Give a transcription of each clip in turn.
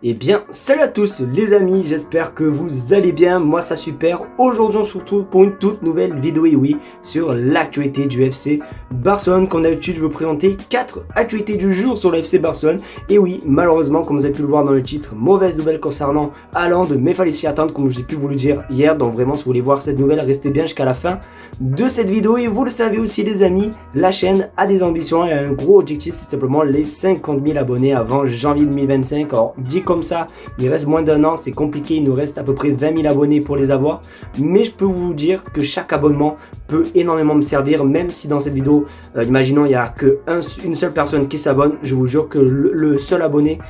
Eh bien, salut à tous les amis, j'espère que vous allez bien, moi ça super. Aujourd'hui on se retrouve pour une toute nouvelle vidéo, et oui, sur l'actualité du FC Barcelone. Comme d'habitude, je vais vous présenter 4 actualités du jour sur le FC Barcelone. Et oui, malheureusement, comme vous avez pu le voir dans le titre, mauvaise nouvelle concernant Haaland, mais fallait s'y attendre, comme je l'ai pu vous le dire hier. Donc vraiment, si vous voulez voir cette nouvelle, restez bien jusqu'à la fin de cette vidéo. Et vous le savez aussi les amis, la chaîne a des ambitions et un gros objectif, c'est simplement les 50 000 abonnés avant janvier 2025. Alors, dit comme ça, il reste moins d'un an, c'est compliqué, il nous reste à peu près 20 000 abonnés pour les avoir, mais je peux vous dire que chaque abonnement peut énormément me servir, même si dans cette vidéo, imaginons il n'y a qu'une seule personne qui s'abonne, je vous jure que le seul abonné,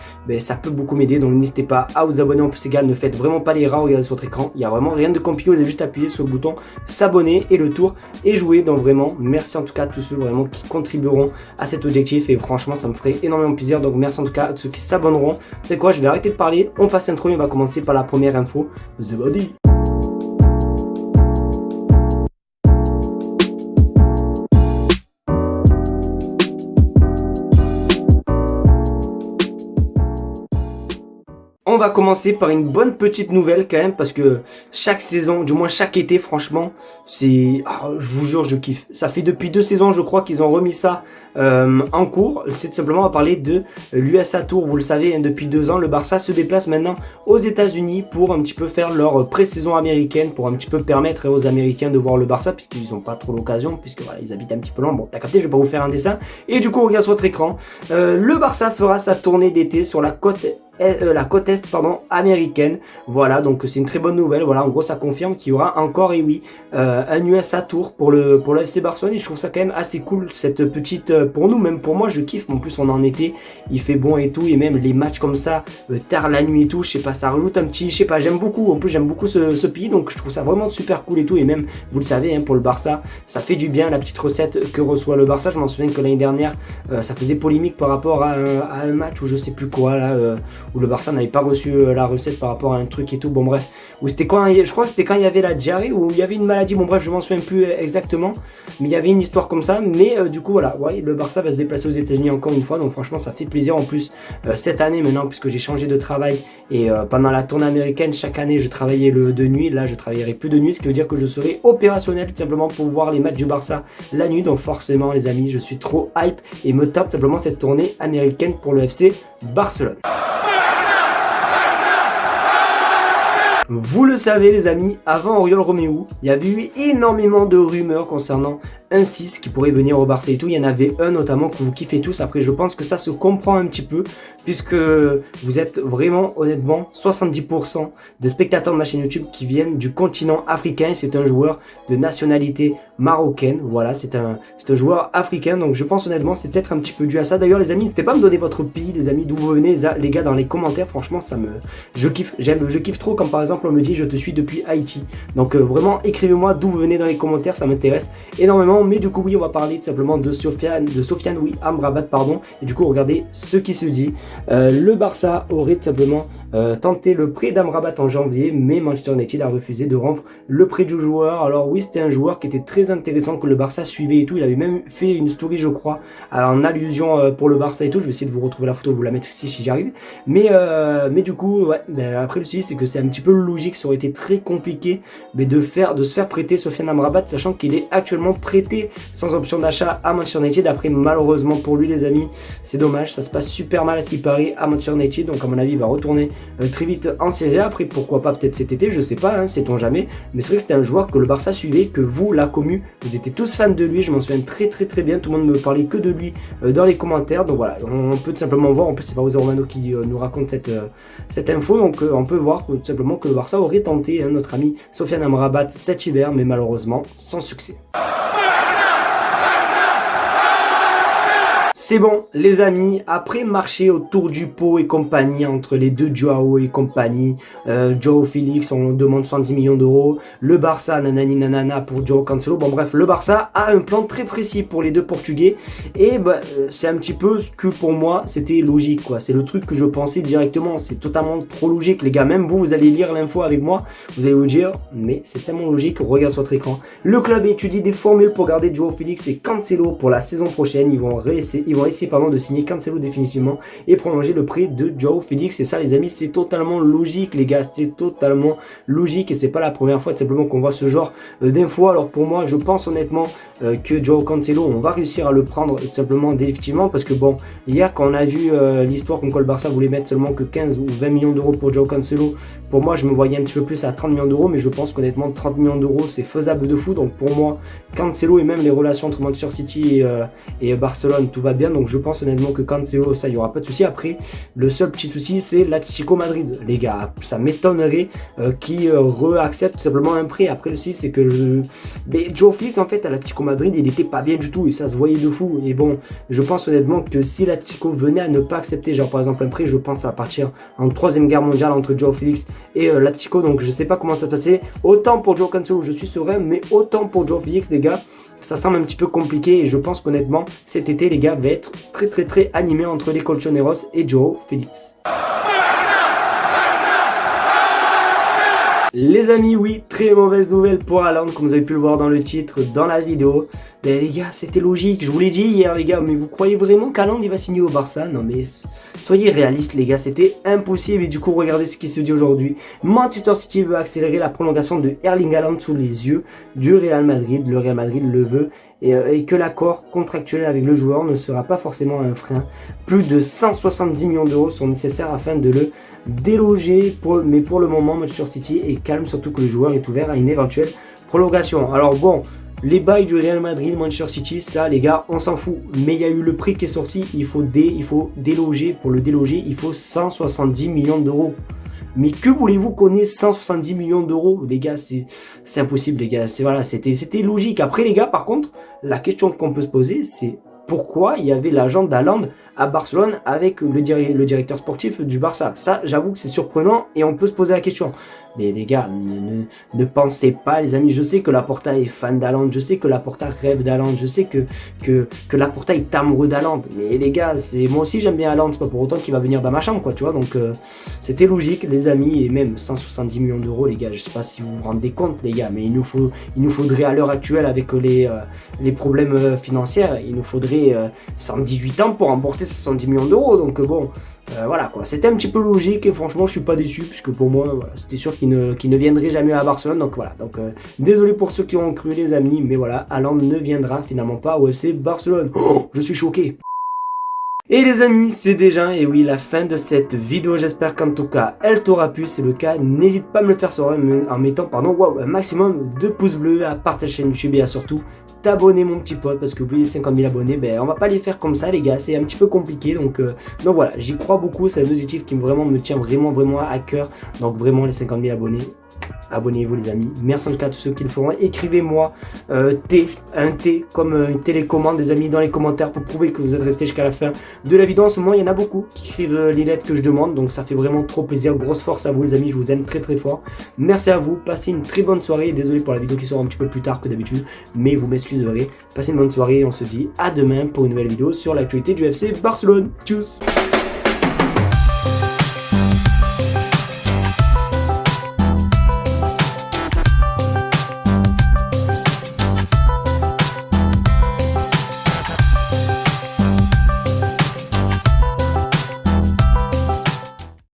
ça peut beaucoup m'aider, donc n'hésitez pas à vous abonner en plus égal, ne faites vraiment pas les rares, regardez sur votre écran, il n'y a vraiment rien de compliqué, vous avez juste appuyé sur le bouton s'abonner et le tour est joué. Donc vraiment, merci en tout cas à tous ceux vraiment qui contribueront à cet objectif, et franchement ça me ferait énormément plaisir, donc merci en tout cas à ceux qui s'abonneront. C'est quoi, je vais arrêter de parler, on passe l'intro et on va commencer par la première info, The Body. On va commencer par une bonne petite nouvelle quand même, parce que chaque saison, du moins chaque été, franchement, c'est... je vous jure, je kiffe. Ça fait depuis 2 saisons, je crois, qu'ils ont remis ça en cours. C'est tout simplement, on va parler de l'USA Tour. Vous le savez, hein, depuis 2 ans, le Barça se déplace maintenant aux États-Unis pour un petit peu faire leur pré-saison américaine, pour un petit peu permettre aux Américains de voir le Barça, puisqu'ils n'ont pas trop l'occasion, puisque voilà, ils habitent un petit peu loin. Bon, t'as capté, je vais pas vous faire un dessin. Et du coup, on regarde sur votre écran. Le Barça fera sa tournée d'été sur la côte est américaine. Voilà, donc c'est une très bonne nouvelle. Voilà, en gros ça confirme qu'il y aura encore, et oui, un USA Tour pour le FC Barcelone, et je trouve ça quand même assez cool, cette petite, pour nous, même pour moi, je kiffe. En plus on est en été, il fait bon et tout, et même les matchs comme ça tard la nuit et tout, je sais pas, ça rajoute un petit, je sais pas, j'aime beaucoup. En plus j'aime beaucoup ce pays, donc je trouve ça vraiment super cool et tout. Et même, vous le savez, hein, pour le Barça, ça fait du bien la petite recette que reçoit le Barça. Je m'en souviens que l'année dernière, ça faisait polémique par rapport à un match où je sais plus quoi là, où le Barça n'avait pas reçu la recette par rapport à un truc et tout, bon bref, ou c'était quand, je crois que c'était quand il y avait la diarrhée, ou il y avait une maladie, bon bref, je m'en souviens plus exactement, mais il y avait une histoire comme ça. Mais du coup voilà, ouais, le Barça va se déplacer aux États-Unis encore une fois, donc franchement ça fait plaisir. En plus cette année maintenant, puisque j'ai changé de travail, et pendant la tournée américaine, chaque année je travaillais de nuit, là je travaillerai plus de nuit, ce qui veut dire que je serai opérationnel tout simplement pour voir les matchs du Barça la nuit. Donc forcément les amis, je suis trop hype et me tape simplement cette tournée américaine pour le FC Barcelone. Vous le savez les amis, avant Oriol Romeu, il y avait eu énormément de rumeurs concernant un 6 qui pourrait venir au Barça et tout. Il y en avait un notamment que vous kiffez tous. Après je pense que ça se comprend un petit peu, puisque vous êtes vraiment honnêtement 70% de spectateurs de ma chaîne YouTube qui viennent du continent africain. C'est un joueur de nationalité marocaine, voilà, c'est un joueur africain, donc je pense honnêtement c'est peut-être un petit peu dû à ça. D'ailleurs les amis, n'hésitez pas à me donner votre pays, les amis, d'où vous venez les gars, dans les commentaires. Franchement ça me... je kiffe trop quand par exemple on me dit je te suis depuis Haïti. Donc vraiment écrivez-moi d'où vous venez dans les commentaires, ça m'intéresse énormément. Mais du coup oui, on va parler tout simplement de Sofiane Amrabat, pardon. Et du coup regardez ce qui se dit. Le Barça aurait tout simplement tenté le prêt d'Amrabat en janvier, mais Manchester United a refusé de rompre le prêt du joueur. Alors oui, c'était un joueur qui était très intéressant, que le Barça suivait et tout. Il avait même fait une story, je crois, en allusion pour le Barça et tout. Je vais essayer de vous retrouver la photo, vous la mettre ici si j'y arrive. Mais du coup, ouais, après le souci c'est que c'est un petit peu logique. Ça aurait été très compliqué de se faire prêter Sofiane Amrabat, sachant qu'il est actuellement prêté sans option d'achat à Manchester United. Après, malheureusement pour lui les amis, c'est dommage, ça se passe super mal à ce qui paraît à Manchester United. Donc à mon avis il va retourner très vite en Serie A. Après pourquoi pas peut-être cet été, je sais pas, hein, sait-on jamais. Mais c'est vrai que c'était un joueur que le Barça suivait, que vous, la commu, vous étiez tous fans de lui. Je m'en souviens très bien, tout le monde me parlait que de lui dans les commentaires. Donc voilà, on peut tout simplement voir, en plus c'est Fabrizio Romano qui nous raconte cette info. Donc on peut voir tout simplement que le Barça aurait tenté notre ami Sofiane Amrabat cet hiver, mais malheureusement sans succès. C'est bon les amis, après marcher autour du pot et compagnie, entre les deux Joao et compagnie, Joao Félix on demande 70 millions d'euros, le Barça nanani nanana pour Joao Cancelo, bon bref, le Barça a un plan très précis pour les deux Portugais, et c'est un petit peu ce que pour moi c'était logique quoi, c'est le truc que je pensais directement, c'est totalement trop logique les gars, même vous allez lire l'info avec moi, vous allez vous dire mais c'est tellement logique. Regarde sur votre écran, le club étudie des formules pour garder Joao Félix et Cancelo pour la saison prochaine, ils vont ils vont essayer pardon de signer Cancelo définitivement et prolonger le prix de Joao Félix. Et ça les amis, c'est totalement logique les gars, c'est totalement logique et c'est pas la première fois tout simplement qu'on voit ce genre d'infos. Alors pour moi, je pense honnêtement que Joao Cancelo, on va réussir à le prendre tout simplement définitivement parce que bon, hier quand on a vu l'histoire comme quoi le Barça voulait mettre seulement que 15 ou 20 millions d'euros pour Joao Cancelo, pour moi je me voyais un petit peu plus à 30 millions d'euros, mais je pense qu'honnêtement 30 millions d'euros c'est faisable de fou. Donc pour moi, Cancelo et même les relations entre Manchester City et Barcelone, tout va bien. Donc je pense honnêtement que Cancelo, ça, il n'y aura pas de souci. Après, le seul petit souci, c'est l'Atlético Madrid. Les gars, ça m'étonnerait qu'ils réacceptent simplement un prêt. Après, le souci, c'est que Joao Félix, en fait, à l'Atlético Madrid, il n'était pas bien du tout et ça se voyait de fou. Et bon, je pense honnêtement que si l'Atlético venait à ne pas accepter, genre par exemple un prêt, je pense à partir en 3e guerre mondiale entre Joao Félix et l'Atlético. Donc je sais pas comment ça se passer. Autant pour Joao Cancelo, je suis serein, mais autant pour Joao Félix, les gars, ça semble un petit peu compliqué et je pense qu'honnêtement, cet été, les gars, va être très animé entre les Colchoneros et Joao Félix. Les amis, oui, très mauvaise nouvelle pour Haaland, comme vous avez pu le voir dans le titre, dans la vidéo. Mais les gars, c'était logique, je vous l'ai dit hier les gars, mais vous croyez vraiment qu'Haaland il va signer au Barça? Non mais soyez réalistes les gars, c'était impossible et du coup regardez ce qui se dit aujourd'hui. Manchester City veut accélérer la prolongation de Erling Haaland sous les yeux du Real Madrid. Le Real Madrid le veut et que l'accord contractuel avec le joueur ne sera pas forcément un frein. Plus de 170 millions d'euros sont nécessaires afin de le déloger, mais pour le moment Manchester City est calme, surtout que le joueur est ouvert à une éventuelle prolongation. Alors bon, les bails du Real Madrid, Manchester City, ça les gars, on s'en fout. Mais il y a eu le prix qui est sorti, il faut déloger, pour le déloger, il faut 170 millions d'euros. Mais que voulez-vous qu'on ait 170 millions d'euros? Les gars, c'est impossible les gars, voilà, c'était logique. Après les gars, par contre, la question qu'on peut se poser, c'est pourquoi il y avait l'agent d'Haaland à Barcelone avec le directeur sportif du Barça. Ça, j'avoue que c'est surprenant et on peut se poser la question. Mais les gars, ne pensez pas les amis, je sais que Laporta est fan d'Haaland, je sais que Laporta rêve d'Haaland, je sais que Laporta est amoureux d'Haaland. Mais les gars, moi aussi j'aime bien Haaland, c'est pas pour autant qu'il va venir dans ma chambre quoi, tu vois. Donc c'était logique les amis, et même 170 millions d'euros les gars, je sais pas si vous vous rendez compte les gars, mais il nous faudrait à l'heure actuelle avec les problèmes financiers, il nous faudrait 118 ans pour rembourser 70 millions d'euros. Donc bon, voilà quoi, c'était un petit peu logique et franchement je suis pas déçu puisque pour moi voilà, c'était sûr qu'il ne viendrait jamais à Barcelone. Donc voilà, donc désolé pour ceux qui ont cru les amis, mais voilà, Haaland ne viendra finalement pas au FC Barcelone. Oh, je suis choqué. Et les amis, c'est déjà, et oui, la fin de cette vidéo. J'espère qu'en tout cas, elle t'aura plu. Si c'est le cas, n'hésite pas à me le faire savoir en mettant, un maximum de pouces bleus, à partager la chaîne YouTube et à surtout t'abonner mon petit pote, parce que oui, les 50 000 abonnés, on va pas les faire comme ça les gars, c'est un petit peu compliqué. Donc voilà, j'y crois beaucoup, c'est un objectif qui me tient vraiment à cœur. Donc vraiment les 50 000 abonnés. Abonnez-vous les amis, merci en tout cas à tous ceux qui le feront. Écrivez-moi un T comme une télécommande des amis dans les commentaires pour prouver que vous êtes restés jusqu'à la fin de la vidéo. En ce moment il y en a beaucoup qui écrivent les lettres que je demande, donc ça fait vraiment trop plaisir. Grosse force à vous les amis, je vous aime très fort. Merci à vous, passez une très bonne soirée. Désolé pour la vidéo qui sort un petit peu plus tard que d'habitude, mais vous m'excuserez. Passez une bonne soirée et on se dit à demain pour une nouvelle vidéo sur l'actualité du FC Barcelone. Tchuss.